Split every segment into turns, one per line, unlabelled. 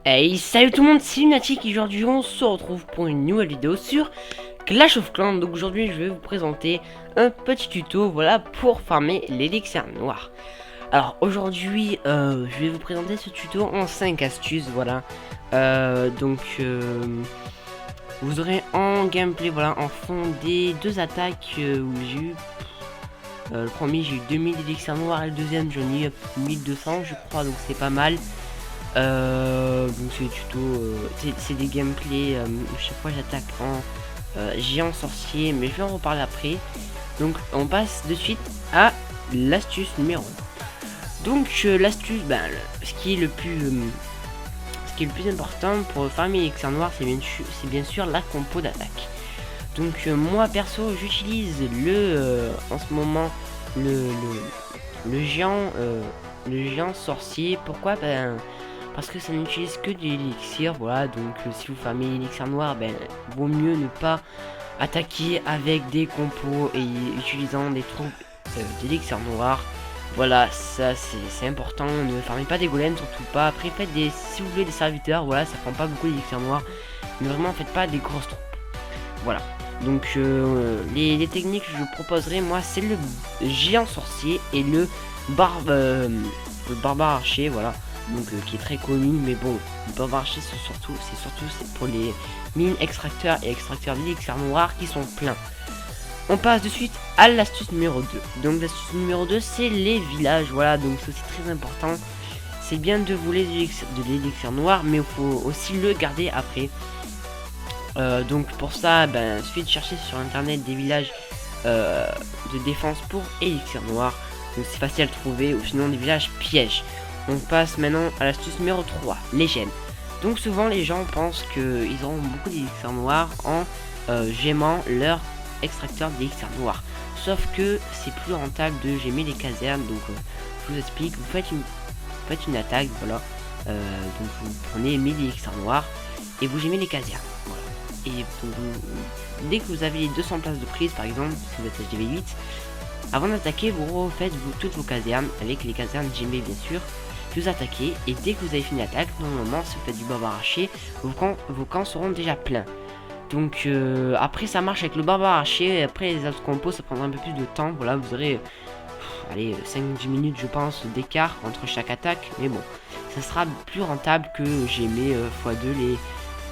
Hey, salut tout le monde, c'est Lunatic et aujourd'hui on se retrouve pour une nouvelle vidéo sur Clash of Clans. Donc aujourd'hui je vais vous présenter un petit tuto, voilà, pour farmer l'élixir noir. Alors aujourd'hui je vais vous présenter ce tuto en 5 astuces, voilà. Vous aurez en gameplay, voilà, en fond des deux attaques où j'ai eu... le premier j'ai eu 2000 élixirs noirs et le deuxième j'en ai eu 1200 je crois, donc c'est pas mal. Donc c'est tuto, c'est des gameplays chaque fois j'attaque en géant sorcier, mais je vais en reparler après. Donc on passe de suite à l'astuce numéro 1. Donc l'astuce, ce qui est le plus important pour farmer l'élixir noir, c'est bien sûr la compo d'attaque. Donc moi perso j'utilise en ce moment le géant sorcier. Pourquoi? Parce que ça n'utilise que de l'élixir, voilà. Donc si vous farmez l'élixir noir, vaut mieux ne pas attaquer avec des compos et utilisant des troupes d'élixir noir. Voilà, ça c'est important. Ne farmez pas des golems, surtout pas. Après faites si vous voulez des serviteurs, voilà, ça prend pas beaucoup d'élixir noir, mais vraiment faites pas des grosses troupes. Voilà. Donc les techniques que je vous proposerai, moi, c'est le géant sorcier et le barbare archer, voilà. Donc qui est très connu, mais bon, le barbare archer c'est surtout pour les mines extracteurs et extracteurs d'élixir noir qui sont pleins. On passe de suite à l'astuce numéro 2. Donc l'astuce numéro 2 c'est les villages, voilà. Donc c'est aussi très important. C'est bien de voler de l'élixir noir, mais il faut aussi le garder après. Donc pour ça, il suffit de chercher sur internet des villages de défense pour élixir noir. Donc c'est facile à trouver, ou sinon des villages pièges. On passe maintenant à l'astuce numéro 3, les gemmes. Donc souvent les gens pensent qu'ils auront beaucoup d'élixir noir en gémant leur extracteur d'élixir noir. Sauf que c'est plus rentable de gémer les casernes. Donc je vous explique, vous faites une attaque, voilà. Donc vous prenez 1000 élixirs noirs et vous gémez les casernes. Voilà. Et dès que vous avez les 200 places de prise, par exemple, si vous êtes HDV8, avant d'attaquer, vous refaites toutes vos casernes, avec les casernes gémées bien sûr, puis vous attaquez, et dès que vous avez fini l'attaque, normalement, si vous faites du barbare archer, vos camps seront déjà pleins. Donc après ça marche avec le barbare archer, et après les autres compos, ça prendra un peu plus de temps, voilà, vous aurez, allez, 5-10 minutes je pense d'écart entre chaque attaque, mais bon, ça sera plus rentable que gémer x2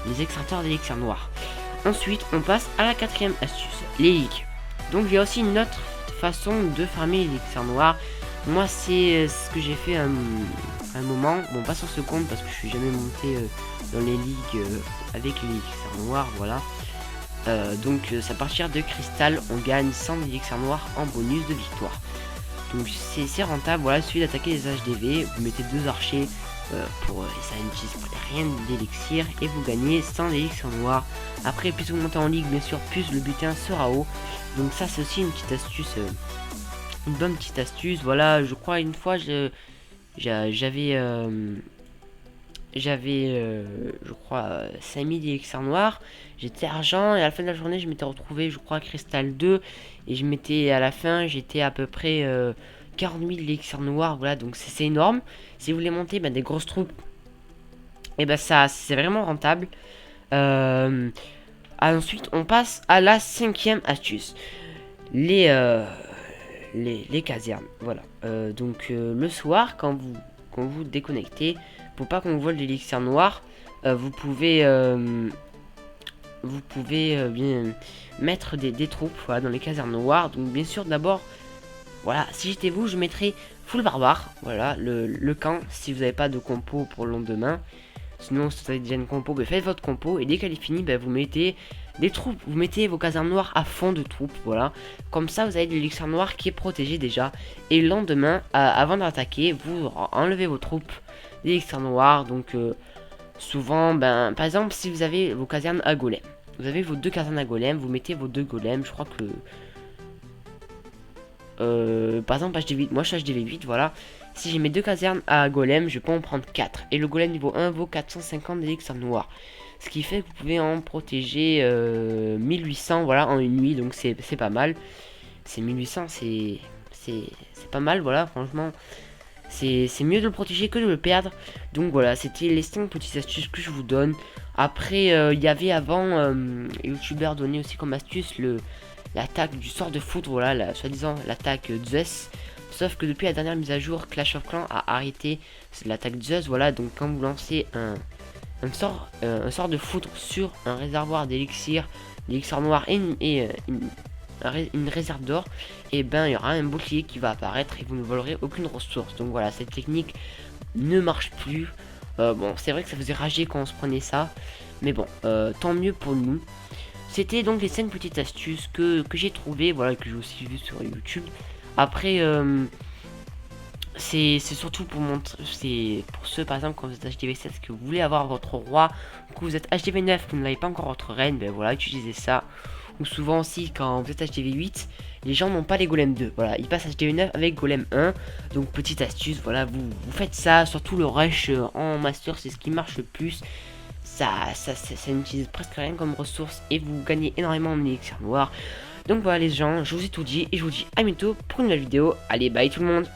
les extracteurs d'élixir noir. Ensuite, on passe à la quatrième astuce, les ligues. Donc il y a aussi une autre façon de farmer l'élixir noir. Moi, c'est ce que j'ai fait un moment. Bon, pas sur ce compte parce que je suis jamais monté dans les ligues avec l'élixir noir, voilà. Donc, à partir de cristal, on gagne 100 élixir noir en bonus de victoire. Donc c'est rentable, voilà, il suffit d'attaquer les HDV, vous mettez 2 archers ça n'utilise rien d'élixir et vous gagnez 100 élixir noirs. Après, plus vous montez en ligue, bien sûr, plus le butin sera haut. Donc ça c'est aussi une petite astuce, une bonne petite astuce. Voilà, je crois une fois je crois 5000 élixirs noirs, j'étais argent et à la fin de la journée je m'étais retrouvé je crois cristal 2 et à la fin j'étais à peu près 40 000 élixirs noirs, voilà. Donc c'est énorme. Si vous voulez monter des grosses troupes, et ça c'est vraiment rentable. Ensuite on passe à la cinquième astuce, les casernes, voilà. Le soir quand vous déconnectez, pour pas qu'on vole l'élixir noir, vous pouvez bien mettre des troupes, voilà, dans les casernes noires. Donc bien sûr d'abord, voilà, si j'étais vous, je mettrais full barbare, voilà, le camp, si vous n'avez pas de compo pour le lendemain. Sinon, si vous avez déjà une compo, faites votre compo, et dès qu'elle est finie, vous mettez des troupes, vous mettez vos casernes noires à fond de troupes, voilà. Comme ça, vous avez de l'élixir noir qui est protégé déjà. Et le lendemain, avant d'attaquer, vous enlevez vos troupes d'élixir noir. Donc, souvent, par exemple, si vous avez vos casernes à golem, vous avez vos 2 casernes à golem, vous mettez vos 2 golems, je crois que... par exemple, HDV8, moi je suis HDV8, voilà. Si j'ai mes 2 casernes à golem, je peux en prendre 4. Et le golem niveau 1 vaut 450 d'élixir noir. Ce qui fait que vous pouvez en protéger 1800, voilà, en une nuit. Donc c'est pas mal. C'est 1800, c'est pas mal, voilà, franchement. C'est mieux de le protéger que de le perdre. Donc voilà, c'était les 5 petites astuces que je vous donne. Après, il y avait avant, les youtubeurs donnaient aussi comme astuce l'attaque du sort de foudre, voilà, soi-disant l'attaque Zeus. Sauf que depuis la dernière mise à jour, Clash of Clans a arrêté l'attaque Zeus, voilà. Donc quand vous lancez un sort de foudre sur un réservoir d'élixir noir et une réserve d'or, et ben il y aura un bouclier qui va apparaître et vous ne volerez aucune ressource. Donc voilà, cette technique ne marche plus. Bon, c'est vrai que ça faisait rager quand on se prenait ça, mais bon, tant mieux pour nous. C'était donc les 5 petites astuces que j'ai trouvées, voilà, que j'ai aussi vu sur YouTube. Après, c'est surtout pour montrer, c'est pour ceux par exemple quand vous êtes HDV7 que vous voulez avoir votre roi, que vous êtes HDV9 que vous n'avez pas encore votre reine, ben voilà, utilisez ça. Ou souvent aussi quand vous êtes HDV8, les gens n'ont pas les golems 2, voilà, ils passent HDV9 avec golem 1. Donc petite astuce, voilà, vous faites ça, surtout le rush en master, c'est ce qui marche le plus. Ça n'utilise presque rien comme ressource et vous gagnez énormément en élixir noir. Donc voilà les gens, je vous ai tout dit et je vous dis à bientôt pour une nouvelle vidéo. Allez, bye tout le monde.